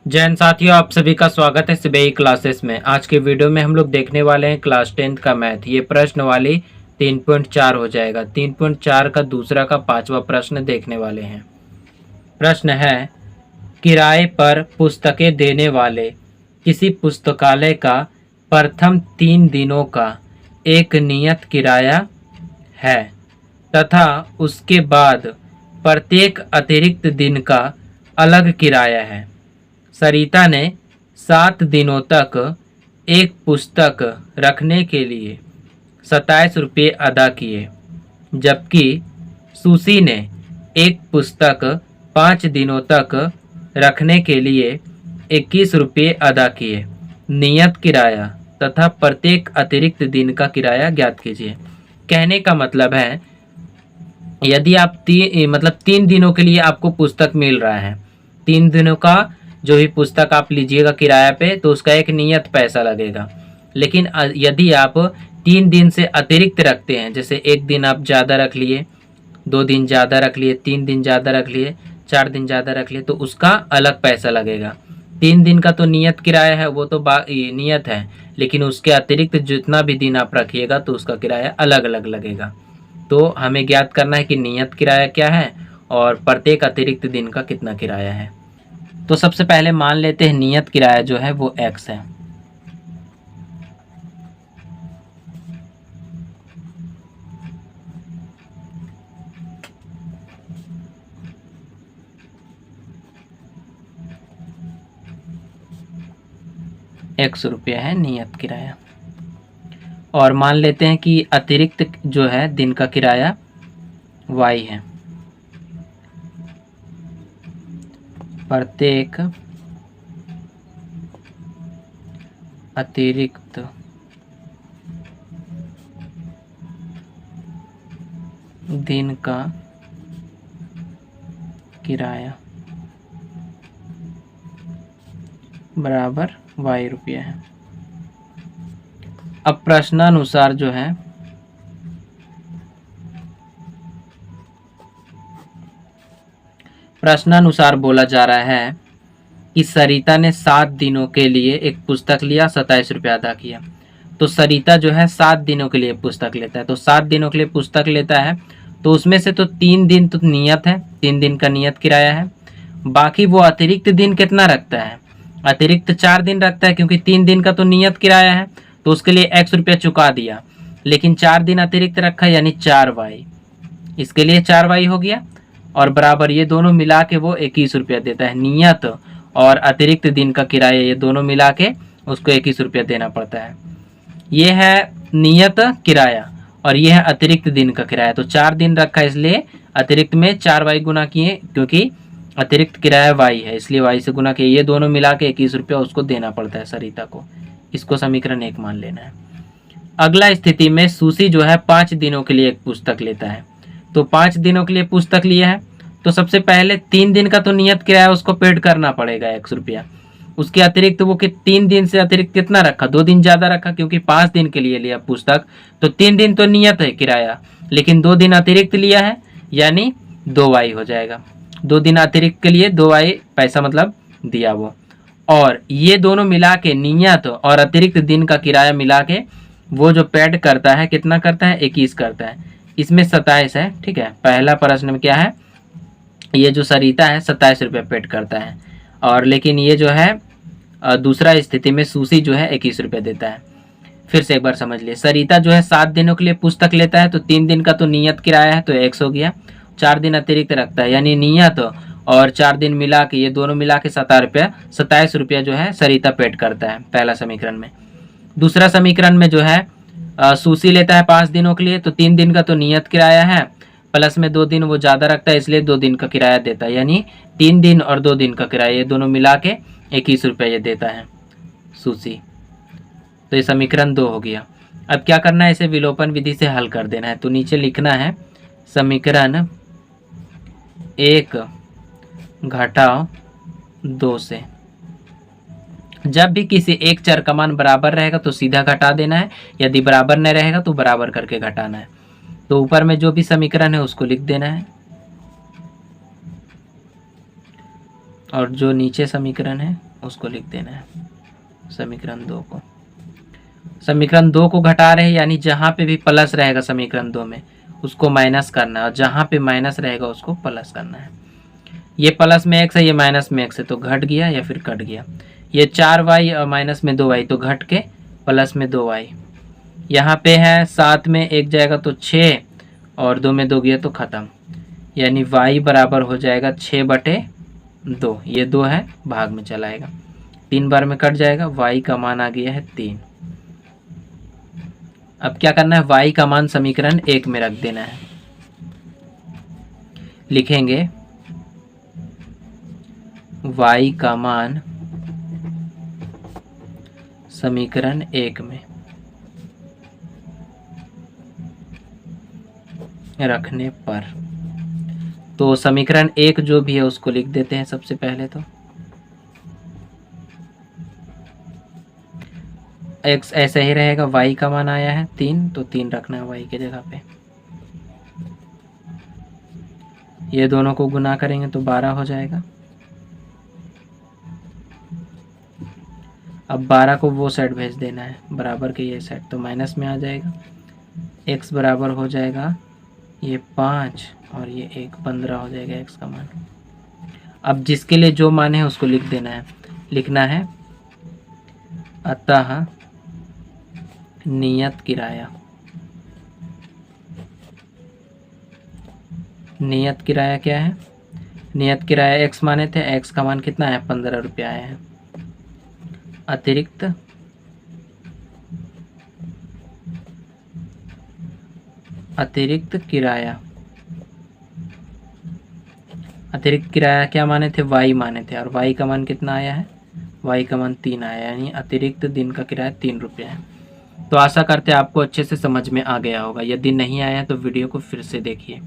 जय हिंद साथियों, आप सभी का स्वागत है सीबीआई क्लासेस में। आज के वीडियो में हम लोग देखने वाले हैं क्लास 10th का मैथ। ये प्रश्न वाली 3.4 हो जाएगा। 3.4 का दूसरा का पांचवा प्रश्न देखने वाले हैं। प्रश्न है, किराए पर पुस्तकें देने वाले किसी पुस्तकालय का प्रथम 3 दिनों का एक नियत किराया है तथा उसके बाद प्रत्येक अतिरिक्त दिन का अलग किराया है। सरिता ने 7 दिनों तक एक पुस्तक रखने के लिए 27 रुपये अदा किए, जबकि सुसी ने एक पुस्तक 5 दिनों तक रखने के लिए 21 रुपये अदा किए। नियत किराया तथा प्रत्येक अतिरिक्त दिन का किराया ज्ञात कीजिए। कहने का मतलब है, यदि आप 3 दिनों के लिए आपको पुस्तक मिल रहा है, 3 दिनों का जो भी पुस्तक आप लीजिएगा किराया पे, तो उसका एक नियत पैसा लगेगा। लेकिन यदि आप 3 दिन से अतिरिक्त रखते हैं, जैसे एक दिन आप ज़्यादा रख लिए, 2 दिन ज़्यादा रख लिए, 3 दिन ज़्यादा रख लिए, 4 दिन ज़्यादा रख लिए, तो उसका अलग पैसा लगेगा। 3 दिन का तो नियत किराया है, वो तो नियत है, लेकिन उसके अतिरिक्त जितना भी दिन आप रखिएगा तो उसका किराया अलग अलग लगेगा। तो हमें ज्ञात करना है कि नियत किराया क्या है और प्रत्येक अतिरिक्त दिन का कितना किराया है। तो सबसे पहले मान लेते हैं नियत किराया जो है वो x है। ₹100 है नियत किराया। और मान लेते हैं कि अतिरिक्त जो है दिन का किराया y है। प्रत्येक अतिरिक्त दिन का किराया बराबर ₹y है। अब प्रश्नानुसार जो है प्रश्नानुसार बोला जा रहा है कि सरिता ने 7 दिनों के लिए एक पुस्तक लिया, 27 रुपये अदा किया। तो सरिता जो है 7 दिनों के लिए पुस्तक लेता है, तो 7 दिनों के लिए पुस्तक लेता है, तो उसमें से तो 3 दिन तो नियत है, 3 दिन का नियत किराया है। बाकी वो अतिरिक्त दिन कितना रखता है? अतिरिक्त 4 दिन रखता है, क्योंकि 3 दिन का तो नियत किराया है, तो उसके लिए x रुपया चुका दिया। लेकिन 4 दिन अतिरिक्त रखा, यानी 4y, इसके लिए 4y हो गया। और बराबर ये दोनों मिला के वो 21 रुपया देता है। नियत और अतिरिक्त दिन का किराया ये दोनों मिला के उसको 21 रुपया देना पड़ता है। ये है नियत किराया और ये है अतिरिक्त दिन का किराया। तो 4 दिन रखा, इसलिए अतिरिक्त में 4y गुना किए, क्योंकि अतिरिक्त किराया y है, इसलिए y से गुना किए। ये दोनों मिला के 21 रुपया उसको देना पड़ता है सरिता को। इसको समीकरण 1 मान लेना है। अगला स्थिति में सुसी जो है 5 दिनों के लिए एक पुस्तक लेता है। तो 5 दिनों के लिए पुस्तक लिया है, तो सबसे पहले 3 दिन का तो नियत किराया उसको पेड करना पड़ेगा x रुपया। उसके अतिरिक्त वो 3 दिन से अतिरिक्त कितना रखा? 2 दिन ज़्यादा रखा, क्योंकि 5 दिन के लिए लिया पुस्तक, तो 3 दिन तो नियत है किराया, लेकिन 2 दिन अतिरिक्त लिया है, यानी 2y हो जाएगा। 2 दिन अतिरिक्त के लिए 2y पैसा मतलब दिया वो। और ये दोनों मिला के, नियत और अतिरिक्त दिन का किराया मिला के, वो जो पेड करता है कितना करता है? 21 करता है। इसमें 27 है, ठीक है। पहला प्रश्न में क्या है? ये जो सरिता है 27 रुपये पेड करता है, और लेकिन ये जो है दूसरा स्थिति में सुसी जो है 21 रुपये देता है। फिर से एक बार समझ लिए, सरिता जो है 7 दिनों के लिए पुस्तक लेता है, तो 3 दिन का तो नियत किराया है, तो x हो गया। 4 दिन अतिरिक्त रखता है, यानी नियत और 4 दिन मिला के, ये दोनों मिला के 27 रुपया जो है सरिता पेड करता है, पहला समीकरण में। दूसरा समीकरण में जो है सुसी लेता है 5 दिनों के लिए, तो 3 दिन का तो नियत किराया है, प्लस में 2 दिन वो ज़्यादा रखता है, इसलिए 2 दिन का किराया देता है, यानी 3 दिन और 2 दिन का किराया, ये दोनों मिला के 21 रुपये ये देता है सुसी। तो ये समीकरण 2 हो गया। अब क्या करना है? इसे विलोपन विधि से हल कर देना है। तो नीचे लिखना है समीकरण 1 घटाओ 2 से। जब भी किसी एक चर का मान बराबर रहेगा तो सीधा घटा देना है, यदि बराबर नहीं रहेगा तो बराबर करके घटाना है। तो ऊपर में जो भी समीकरण है उसको लिख देना है। और जो नीचे समीकरण है उसको लिख देना है, समीकरण 2 को। समीकरण 2 को घटा रहे हैं, यानी जहाँ पे भी प्लस रहेगा समीकरण 2 में उसको माइनस करना है, और जहाँ पे माइनस रहेगा उसको प्लस करना है। ये प्लस में x है, ये माइनस में x है, तो घट गया या फिर कट गया। ये 4y और माइनस में 2y, तो घट के प्लस में 2y। यहाँ पे है 7 में 1 जाएगा तो 6, और 2 में 2 गया तो ख़त्म, यानी y बराबर हो जाएगा 6/2। ये 2 है भाग में चला आएगा, 3 बार में कट जाएगा, y का मान आ गया है 3। अब क्या करना है, y का मान समीकरण 1 में रख देना है। लिखेंगे y का मान समीकरण 1 में रखने पर, तो समीकरण 1 जो भी है उसको लिख देते हैं सबसे पहले। तो x ऐसे ही रहेगा, y का मान आया है 3, तो 3 रखना है y के जगह पे। ये दोनों को गुना करेंगे तो 12 हो जाएगा। अब 12 को वो साइड भेज देना है, बराबर के ये साइड, तो माइनस में आ जाएगा। x बराबर हो जाएगा ये 5 और ये 1, 15 हो जाएगा x का मान। अब जिसके लिए जो मान है उसको लिख देना है, लिखना है अतः नियत किराया। नियत किराया क्या है, नियत किराया x माने थे, x का मान कितना है 15 रुपया आया है। अतिरिक्त किराया, अतिरिक्त किराया क्या माने थे, y माने थे, और y का मान कितना आया है, y का मान 3 आया, यानी अतिरिक्त दिन का किराया 3 रुपये है। तो आशा करते हैं आपको अच्छे से समझ में आ गया होगा। यदि नहीं आया तो वीडियो को फिर से देखिए।